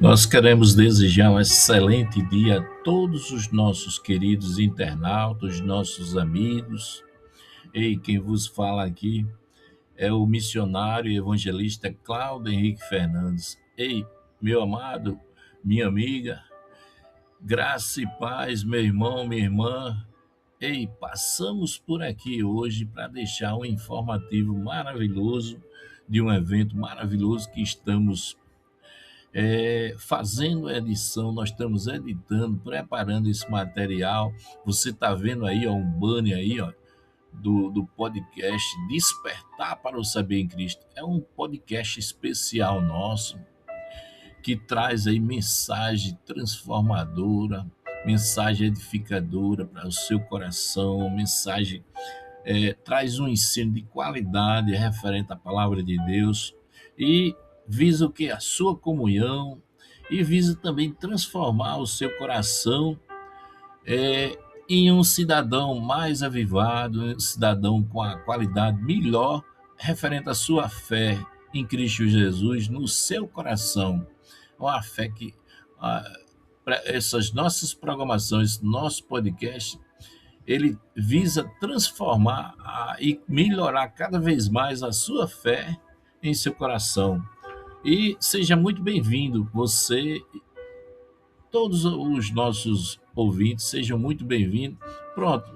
Nós queremos desejar um excelente dia a todos os nossos queridos internautas, nossos amigos. E quem vos fala aqui é o missionário e evangelista Cláudio Henrique Fernandes. Ei, meu amado, minha amiga, graça e paz, meu irmão, minha irmã. Ei, passamos por aqui hoje para deixar um informativo maravilhoso de um evento maravilhoso que estamos fazendo a edição, nós estamos editando, preparando esse material. Você está vendo aí, ó, um banner aí, ó, do podcast Despertar para o Saber em Cristo. É um podcast especial nosso que traz aí mensagem transformadora, mensagem edificadora para o seu coração, mensagem traz um ensino de qualidade referente à palavra de Deus e visa o que? A sua comunhão e visa também transformar o seu coração em um cidadão mais avivado, um cidadão com a qualidade melhor referente à sua fé em Cristo Jesus no seu coração. Uma fé que essas nossas programações, nosso podcast, ele visa transformar e melhorar cada vez mais a sua fé em seu coração. E seja muito bem-vindo, você, todos os nossos ouvintes, sejam muito bem-vindos. Pronto,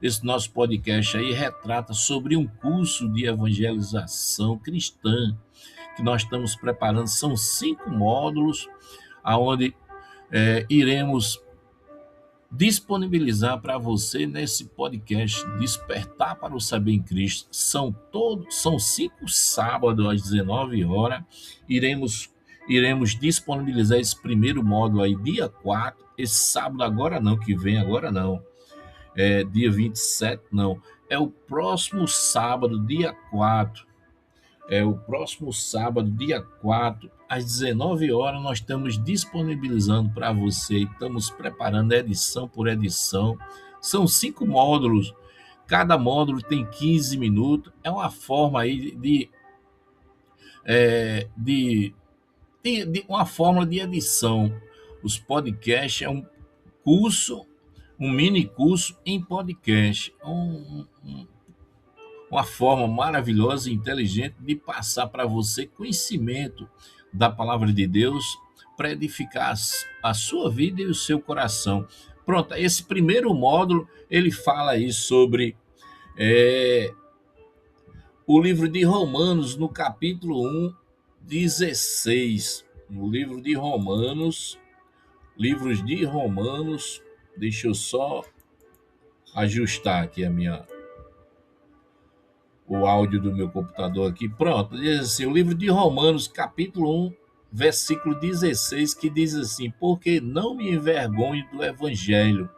esse nosso podcast aí retrata sobre um curso de evangelização cristã que nós estamos preparando. São 5 módulos, aonde iremos disponibilizar para você nesse podcast Despertar para o Saber em Cristo. São 5 sábados às 19 horas. Iremos disponibilizar esse primeiro módulo aí dia 4, esse sábado agora não, que vem agora não. Dia 27 não. É o próximo sábado, dia 4. O próximo sábado, dia 4, às 19 horas, nós estamos disponibilizando para você, estamos preparando edição por edição. São 5 módulos, cada módulo tem 15 minutos. É uma forma aí de uma forma de edição. Os podcasts é um curso, um mini curso em podcast, uma forma maravilhosa e inteligente de passar para você conhecimento da palavra de Deus para edificar a sua vida e o seu coração. Pronto, esse primeiro módulo ele fala aí sobre o livro de Romanos, no capítulo 1, 16. No livros de Romanos, deixa eu só ajustar aqui o áudio do meu computador aqui. Pronto, diz assim, o livro de Romanos, capítulo 1, versículo 16, que diz assim: porque não me envergonho do evangelho,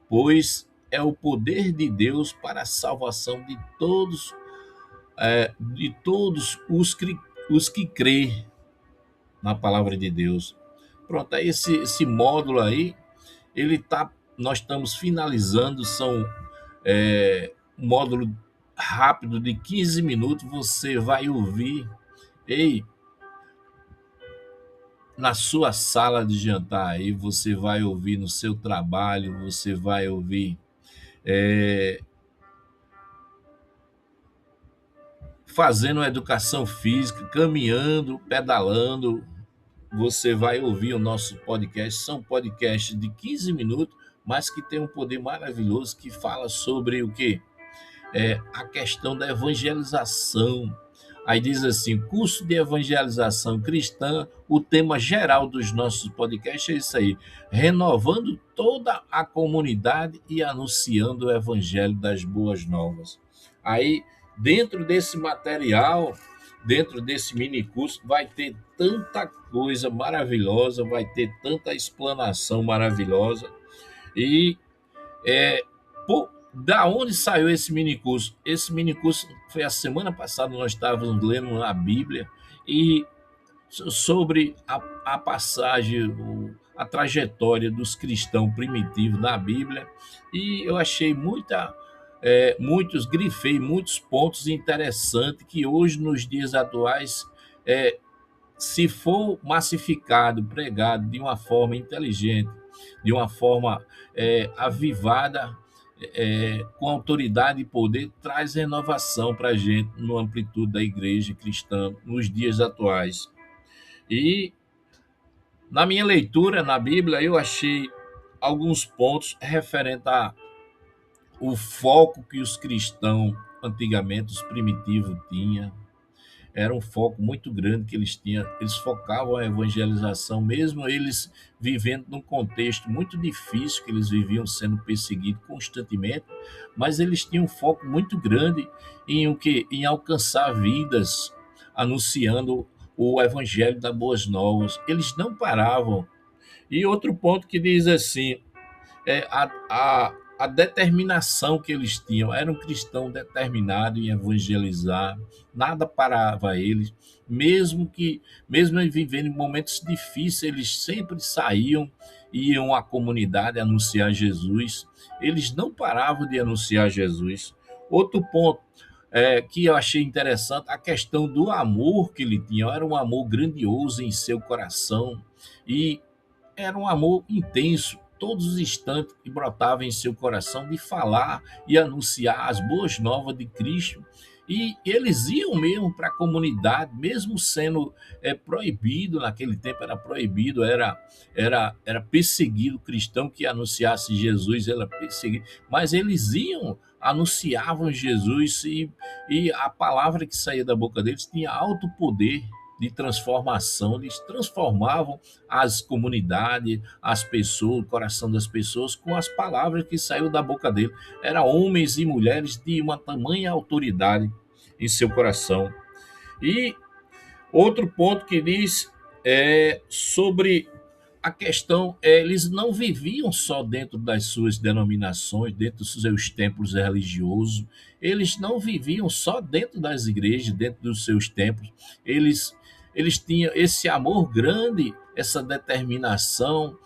pois é o poder de Deus para a salvação de todos os que crê na palavra de Deus. Pronto, aí esse módulo aí, nós estamos finalizando, são um módulo rápido de 15 minutos, você vai ouvir, ei, na sua sala de jantar aí, você vai ouvir no seu trabalho, você vai ouvir fazendo educação física, caminhando, pedalando, você vai ouvir o nosso podcast. São podcasts de 15 minutos, mas que tem um poder maravilhoso que fala sobre o quê? A questão da evangelização. Aí diz assim, curso de evangelização cristã, o tema geral dos nossos podcasts é isso aí, renovando toda a comunidade e anunciando o evangelho das boas novas. Aí, dentro desse material, dentro desse mini curso, vai ter tanta coisa maravilhosa, vai ter tanta explanação maravilhosa. E da onde saiu esse minicurso? Esse minicurso foi a semana passada, nós estávamos lendo a Bíblia e sobre a passagem, a trajetória dos cristãos primitivos na Bíblia, e eu achei grifei muitos pontos interessantes que hoje, nos dias atuais, se for massificado, pregado de uma forma inteligente, de uma forma avivada, com autoridade e poder, traz renovação para a gente no amplitude da igreja cristã nos dias atuais. E na minha leitura na Bíblia, eu achei alguns pontos referentes ao foco que os cristãos, antigamente, os primitivos, tinham. Era um foco muito grande que eles tinham. Eles focavam a evangelização, mesmo eles vivendo num contexto muito difícil, que eles viviam sendo perseguidos constantemente, mas eles tinham um foco muito grande em o que? Em alcançar vidas, anunciando o evangelho das boas novas. Eles não paravam. E outro ponto que diz assim, a determinação que eles tinham. Era um cristão determinado em evangelizar, nada parava eles, mesmo eles vivendo em momentos difíceis, eles sempre saíam, iam à comunidade anunciar Jesus, eles não paravam de anunciar Jesus. Outro ponto que eu achei interessante, a questão do amor que ele tinha, era um amor grandioso em seu coração, e era um amor intenso, todos os instantes que brotava em seu coração de falar e anunciar as boas novas de Cristo. E eles iam mesmo para a comunidade, mesmo sendo proibido, naquele tempo era proibido, era perseguido o cristão que anunciasse Jesus, era perseguido, mas eles iam, anunciavam Jesus, e a palavra que saía da boca deles tinha alto poder de transformação, eles transformavam as comunidades, as pessoas, o coração das pessoas com as palavras que saíram da boca dele. Eram homens e mulheres de uma tamanha autoridade em seu coração. E outro ponto que diz sobre a questão, eles não viviam só dentro das suas denominações, dentro dos seus templos religiosos, eles não viviam só dentro das igrejas, dentro dos seus templos, eles tinham esse amor grande, essa determinação,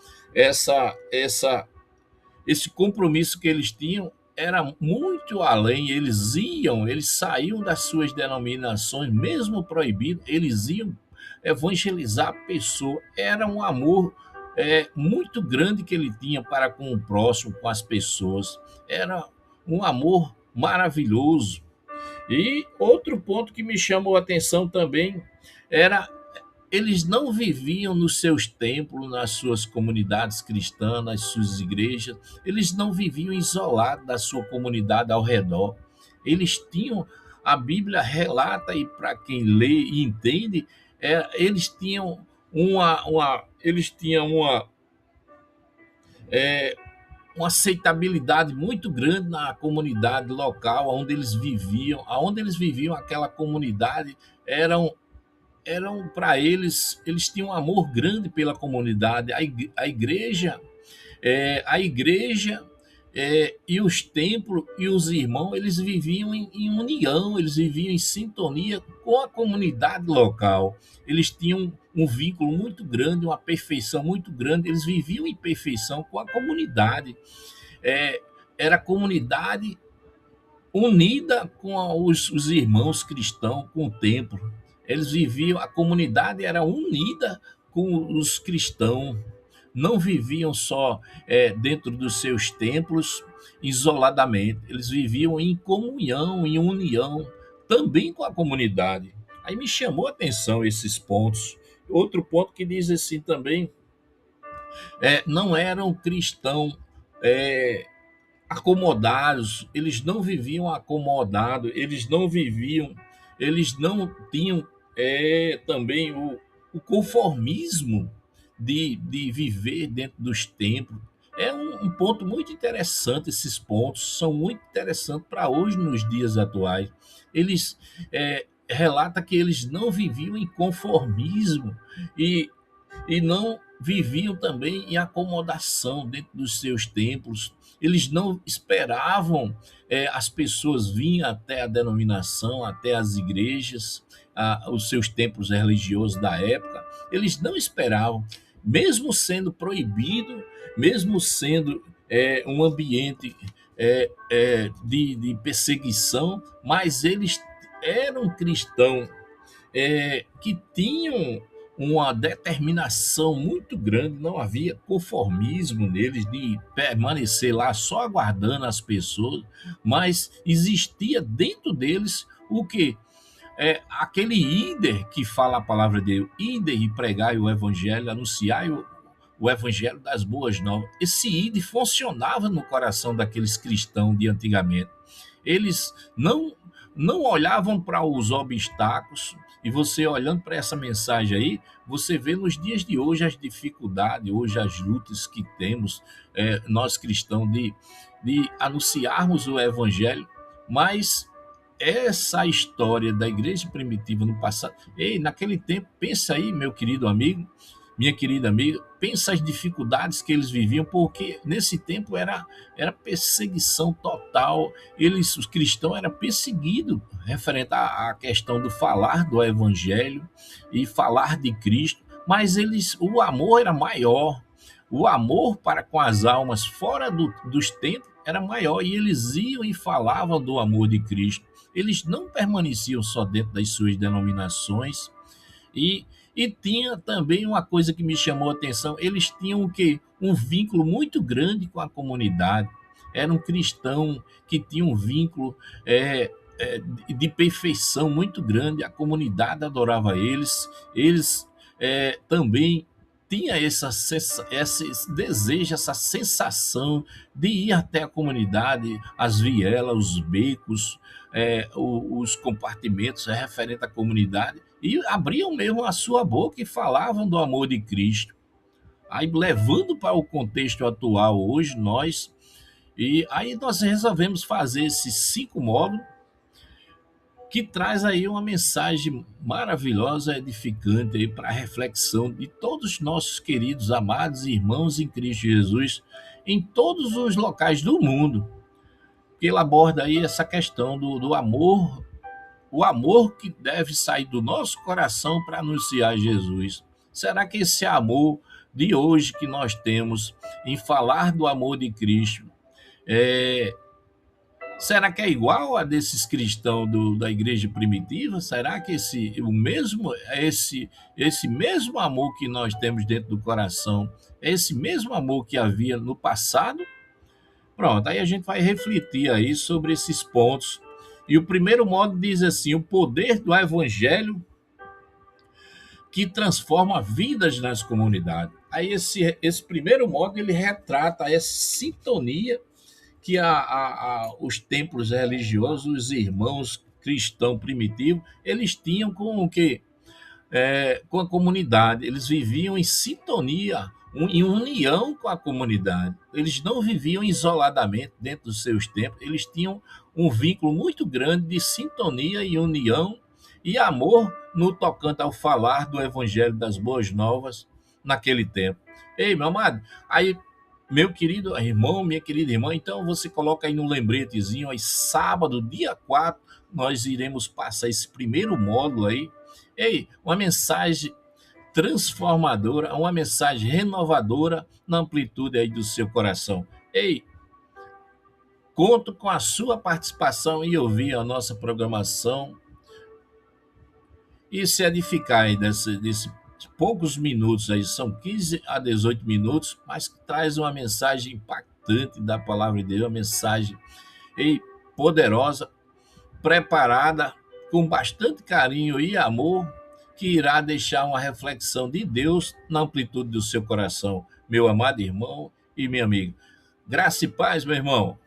esse compromisso que eles tinham era muito além. Eles saíam das suas denominações, mesmo proibido, eles iam evangelizar a pessoa. Era um amor muito grande que ele tinha para com o próximo, com as pessoas. Era um amor maravilhoso. E outro ponto que me chamou a atenção também era, eles não viviam nos seus templos, nas suas comunidades cristãs, nas suas igrejas, eles não viviam isolados da sua comunidade ao redor. Eles tinham, a Bíblia relata, e para quem lê e entende, eles tinham uma aceitabilidade muito grande na comunidade local onde eles viviam, aquela comunidade eram para eles tinham um amor grande pela comunidade, a igreja e os templos e os irmãos, eles viviam em união, eles viviam em sintonia com a comunidade local. Eles tinham um vínculo muito grande, uma perfeição muito grande, eles viviam em perfeição com a comunidade. É, Era a comunidade unida com os irmãos cristãos, com o templo. Eles viviam, a comunidade era unida com os cristãos, não viviam só dentro dos seus templos, isoladamente, eles viviam em comunhão, em união, também com a comunidade. Aí me chamou a atenção esses pontos. Outro ponto que diz assim também, não eram cristãos é, acomodados, eles não viviam acomodados, eles não tinham também o conformismo de viver dentro dos templos. É um ponto muito interessante, esses pontos são muito interessantes para hoje, nos dias atuais. Eles relata que eles não viviam em conformismo e não viviam também em acomodação dentro dos seus templos. Eles não esperavam as pessoas virem até a denominação, até as igrejas, os seus templos religiosos da época. Eles não esperavam, mesmo sendo proibido, mesmo sendo um ambiente de perseguição, mas eles eram cristãos que tinham uma determinação muito grande, não havia conformismo neles de permanecer lá só aguardando as pessoas, mas existia dentro deles o que? Aquele líder que fala a palavra de Deus, líder e pregar o evangelho, anunciar o evangelho das boas novas. Esse ídolo funcionava no coração daqueles cristãos de antigamente. Eles não olhavam para os obstáculos, e você olhando para essa mensagem aí, você vê nos dias de hoje as dificuldades, hoje as lutas que temos, nós cristãos, de anunciarmos o evangelho, mas essa história da igreja primitiva no passado, ei, naquele tempo, pensa aí, meu querido amigo, minha querida amiga, pensa as dificuldades que eles viviam, porque nesse tempo era perseguição total, os cristãos eram perseguidos referente à questão do falar do evangelho e falar de Cristo, mas o amor era maior, o amor para com as almas fora dos templos era maior, e eles iam e falavam do amor de Cristo. Eles não permaneciam só dentro das suas denominações, e, e tinha também uma coisa que me chamou a atenção: eles tinham o quê? Um vínculo muito grande com a comunidade. Era um cristão que tinha um vínculo de perfeição muito grande, a comunidade adorava eles também tinha esse desejo, essa sensação de ir até a comunidade, as vielas, os becos, os compartimentos referentes à comunidade, e abriam mesmo a sua boca e falavam do amor de Cristo. Aí, levando para o contexto atual hoje, nós resolvemos fazer esses 5 módulos que traz aí uma mensagem maravilhosa, edificante aí para a reflexão de todos os nossos queridos, amados irmãos em Cristo Jesus, em todos os locais do mundo, que ele aborda aí essa questão do amor, o amor que deve sair do nosso coração para anunciar Jesus. Será que esse amor de hoje que nós temos em falar do amor de Cristo será que é igual a desses cristãos da igreja primitiva? Será que esse mesmo amor que nós temos dentro do coração é esse mesmo amor que havia no passado? Pronto, aí a gente vai refletir aí sobre esses pontos. E o primeiro módulo diz assim: o poder do evangelho que transforma vidas nas comunidades. Aí esse primeiro módulo ele retrata essa sintonia que os templos religiosos, os irmãos cristãos primitivos, eles tinham com o quê? Com a comunidade. Eles viviam em sintonia, em união com a comunidade. Eles não viviam isoladamente dentro dos seus templos, eles tinham um vínculo muito grande de sintonia e união e amor no tocante ao falar do evangelho das boas novas naquele tempo. Ei, meu amado, aí meu querido irmão, minha querida irmã, então você coloca aí no lembretezinho, aí sábado, dia 4, nós iremos passar esse primeiro módulo aí. Ei, uma mensagem transformadora, uma mensagem renovadora na amplitude aí do seu coração. Ei, conto com a sua participação e ouvir a nossa programação e se edificar aí desse poucos minutos aí, são 15 a 18 minutos, mas que traz uma mensagem impactante da palavra de Deus, uma mensagem poderosa, preparada com bastante carinho e amor, que irá deixar uma reflexão de Deus na amplitude do seu coração, meu amado irmão e minha amiga. Graça e paz, meu irmão.